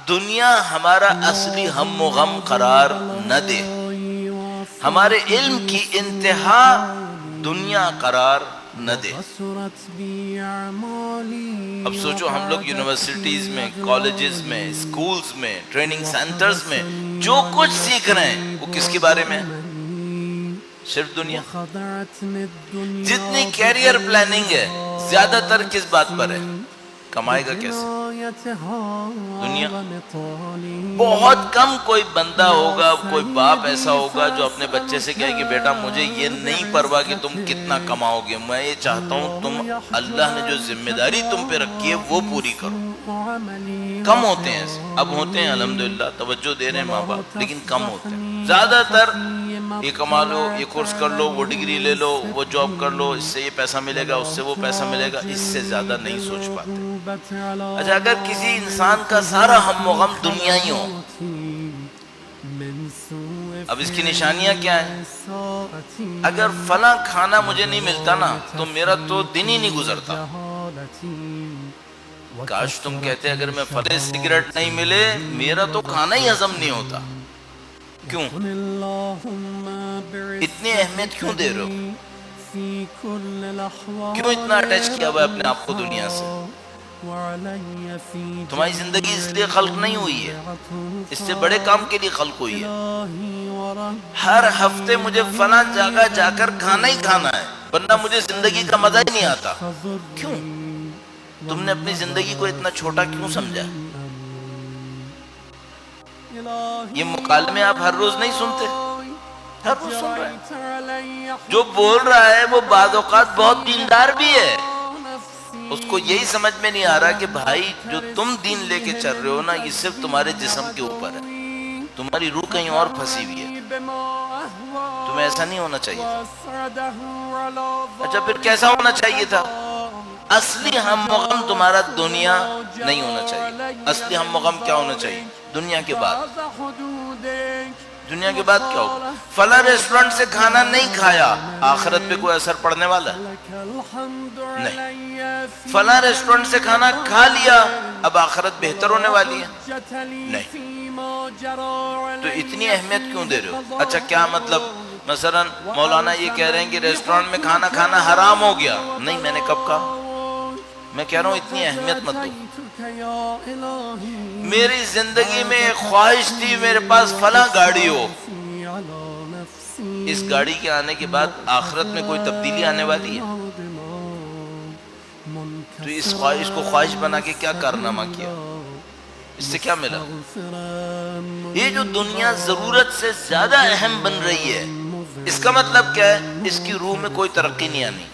دنیا ہمارا اصلی ہم و غم قرار نہ دے، ہمارے علم کی انتہا دنیا قرار نہ دے۔ اب سوچو ہم لوگ یونیورسٹیز میں، کالجز میں، اسکولز میں، ٹریننگ سینٹرز میں جو کچھ سیکھ رہے ہیں وہ کس کے بارے میں؟ صرف دنیا۔ جتنی کیریئر پلاننگ ہے زیادہ تر کس بات پر ہے؟ کمائے گا کیسے؟ دنیا۔ بہت کم کوئی بندہ ہوگا، کوئی باپ ایسا ہوگا جو اپنے بچے سے کہے کہ بیٹا مجھے یہ نہیں پرواہ کہ تم کتنا کماؤ گے، میں یہ چاہتا ہوں تم اللہ نے جو ذمہ داری تم پہ رکھی ہے وہ پوری کرو۔ کم ہوتے ہیں ایسے، اب ہوتے ہیں الحمدللہ، توجہ دے رہے ہیں ماں باپ، لیکن کم ہوتے ہیں۔ زیادہ تر یہ کما لو، یہ کورس کر لو، وہ ڈگری لے لو، وہ جاب کر لو، اس سے یہ پیسہ ملے گا، اس سے وہ پیسہ ملے گا، اس سے زیادہ نہیں سوچ پاتے۔ اچھا اگر کسی انسان کا سارا ہم و غم دنیا ہی ہو، اب اس کی نشانیاں کیا ہیں؟ اگر فلاں کھانا مجھے نہیں ملتا نا تو میرا تو دن ہی نہیں گزرتا۔ کاش تم کہتے اگر میں فلاں سگریٹ نہیں ملے میرا تو کھانا ہی ہضم نہیں ہوتا۔ کیوں؟ اتنی اہمیت کیوں دے رہے ہو؟ کیوں اتنا اٹیچ کیا ہوا ہے اپنے آپ کو دنیا سے؟ تمہاری زندگی اس لیے خلق نہیں ہوئی ہے، اس سے بڑے کام کے لیے خلق ہوئی ہے۔ ہر ہفتے مجھے فلاں جگہ جا کر کھانا ہی کھانا ہے ورنہ مجھے زندگی کا مزہ ہی نہیں آتا۔ کیوں؟ تم نے اپنی زندگی کو اتنا چھوٹا کیوں سمجھا؟ یہ مکالمے آپ ہر روز نہیں سنتے؟ ہر روز سن رہے ہیں۔ جو بول رہا ہے وہ بعض اوقات بہت دیندار بھی ہے، اس کو یہی سمجھ میں نہیں آ رہا کہ بھائی جو تم دین لے کے چل رہے ہو نا یہ صرف تمہارے جسم کے اوپر ہے، تمہاری روح کہیں اور پھنسی ہوئی ہے، تمہیں ایسا نہیں ہونا چاہیے تھا۔ اچھا پھر کیسا ہونا چاہیے تھا؟ اصلی ہم و غم تمہارا دنیا نہیں ہونا چاہیے۔ اصلی ہم و غم کیا ہونا چاہیے؟ دنیا کے بعد۔ دنیا کے بعد کیا ہوگا؟ فلاں ریسٹورنٹ سے کھانا نہیں کھایا، آخرت پہ کوئی اثر پڑنے والا ہے؟ نہیں۔ فلاں ریسٹورنٹ سے کھانا کھا لیا، اب آخرت بہتر ہونے والی ہے؟ نہیں۔ تو اتنی اہمیت کیوں دے رہے ہو؟ اچھا کیا مطلب؟ مثلا مولانا یہ کہہ رہے ہیں کہ ریسٹورنٹ میں کھانا کھانا حرام ہو گیا۔ نہیں، میں نے کب کہا؟ میں کہہ رہا ہوں اتنی اہمیت مت دو۔ میری زندگی میں ایک خواہش تھی میرے پاس فلاں گاڑی ہو، اس گاڑی کے آنے کے بعد آخرت میں کوئی تبدیلی آنے والی ہے؟ تو اس خواہش کو خواہش بنا کے کیا کارنامہ کیا؟ اس سے کیا ملا؟ یہ جو دنیا ضرورت سے زیادہ اہم بن رہی ہے اس کا مطلب کیا ہے؟ اس کی روح میں کوئی ترقی نہیں آنی،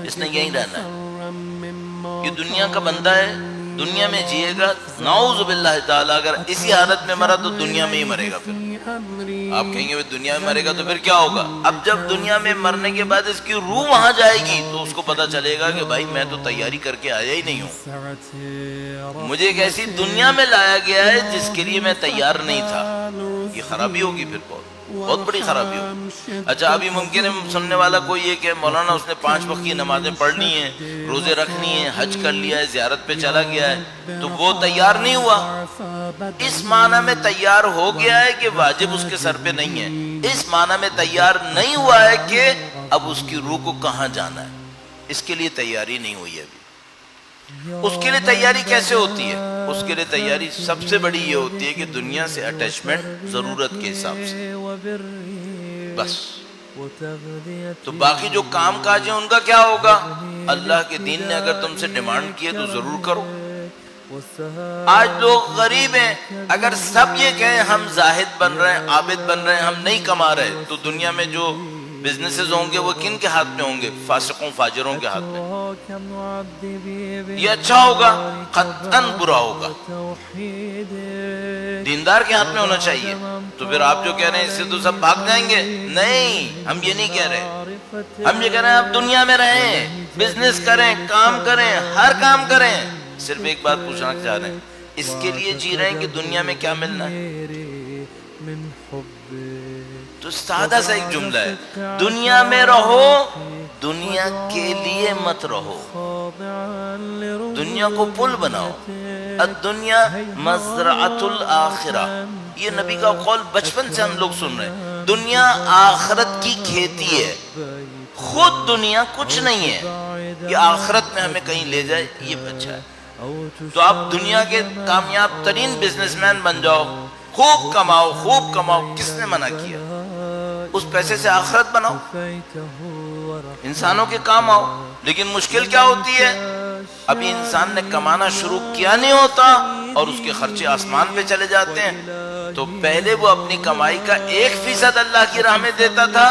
اس نے یہی رہنا ہے۔ یہ دنیا کا بندہ ہے، دنیا میں جیے گا، نعوذ باللہ تعالی اگر اسی حالت میں مرا تو دنیا میں ہی مرے گا۔ پھر آپ کہیں گے وہ دنیا میں مرے گا تو پھر کیا ہوگا؟ اب جب دنیا میں مرنے کے بعد اس کی روح وہاں جائے گی تو اس کو پتا چلے گا کہ بھائی میں تو تیاری کر کے آیا ہی نہیں ہوں، مجھے ایک ایسی دنیا میں لایا گیا ہے جس کے لیے میں تیار نہیں تھا۔ یہ خرابی ہوگی، پھر بہت بڑی خرابی ہوگی۔ اچھا ابھی ممکن ہے سننے والا کوئی یہ کہ مولانا اس نے 5 وقت کی نمازیں پڑھنی ہیں، روزے رکھنی ہیں، حج کر لیا ہے، زیارت پہ چلا گیا ہے، تو وہ تیار نہیں ہوا۔ اس معنی میں تیار ہو گیا ہے کہ واجب اس کے سر پہ نہیں ہے، اس معنی میں تیار نہیں ہوا ہے کہ اب اس کی روح کو کہاں جانا ہے، اس کے لیے تیاری نہیں ہوئی ہے ابھی۔ اس کے لیے تیاری کیسے ہوتی ہے؟ اس کے لیے تیاری سب سے بڑی یہ ہوتی ہے کہ دنیا سے اٹیچمنٹ ضرورت کے حساب سے، بس۔ تو باقی جو کام کاج ہیں ان کا کیا ہوگا؟ اللہ کے دین نے اگر تم سے ڈیمانڈ کی ہے تو ضرور کرو۔ آج لوگ غریب ہیں، اگر سب یہ کہیں ہم زاہد بن رہے ہیں، عابد بن رہے ہیں، ہم نہیں کما رہے، تو دنیا میں جو بزنسز ہوں گے وہ کن کے ہاتھ میں ہوں گے؟ فاسقوں فاجروں کے ہاتھ میں۔ یہ اچھا ہوگا؟ قطعاً برا ہوگا۔ دیندار کے ہاتھ میں ہونا چاہیے۔ تو پھر آپ جو کہہ رہے ہیں اس سے تو سب بھاگ جائیں گے، نہیں، ہم یہ نہیں کہہ رہے۔ ہم یہ کہہ رہے ہیں آپ دنیا میں رہیں، بزنس کریں، کام کریں، ہر کام کریں، صرف ایک بات پوچھنا چاہ رہے ہیں، اس کے لیے جی رہے ہیں کہ دنیا میں کیا ملنا ہے؟ تو سادہ سا ایک جملہ ہے، دنیا میں رہو، دنیا کے لیے مت رہو، دنیا کو پل بناؤ، الدنیا مزرعۃ الآخرہ، یہ نبی کا قول بچپن سے ہم لوگ سن رہے ہیں، دنیا آخرت کی کھیتی ہے، خود دنیا کچھ نہیں ہے، یہ آخرت میں ہمیں کہیں لے جائے یہ اچھا ہے۔ تو آپ دنیا کے کامیاب ترین بزنس مین بن جاؤ، خوب کماؤ خوب کماؤ، کس نے منع کیا؟ اس پیسے سے آخرت بناؤ، انسانوں کے کام آؤ۔ لیکن مشکل کیا ہوتی ہے، ابھی انسان نے کمانا شروع کیا نہیں ہوتا اور اس کے خرچے آسمان پہ چلے جاتے ہیں۔ تو پہلے وہ اپنی کمائی کا 1% اللہ کی راہ میں دیتا تھا،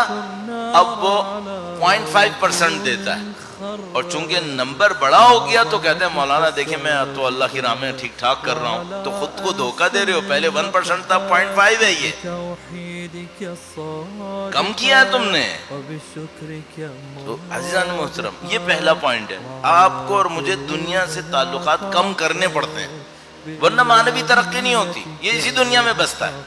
اب وہ 0.5% دیتا ہے، اور چونکہ نمبر بڑا ہو گیا تو کہتے ہیں مولانا دیکھیں میں تو اللہ کی راہ میں ٹھیک ٹھاک کر رہا ہوں، تو خود کو دھوکہ دے رہے ہو، پہلے 1% تھا، 0.5 ہے، یہ کم کیا ہے تم نے۔ تو عزیزان محترم یہ پہلا پوائنٹ ہے، آپ کو اور مجھے دنیا سے تعلقات کم کرنے پڑتے ہیں، ورنہ معنوی ترقی نہیں ہوتی، یہ اسی دنیا میں بستا ہے۔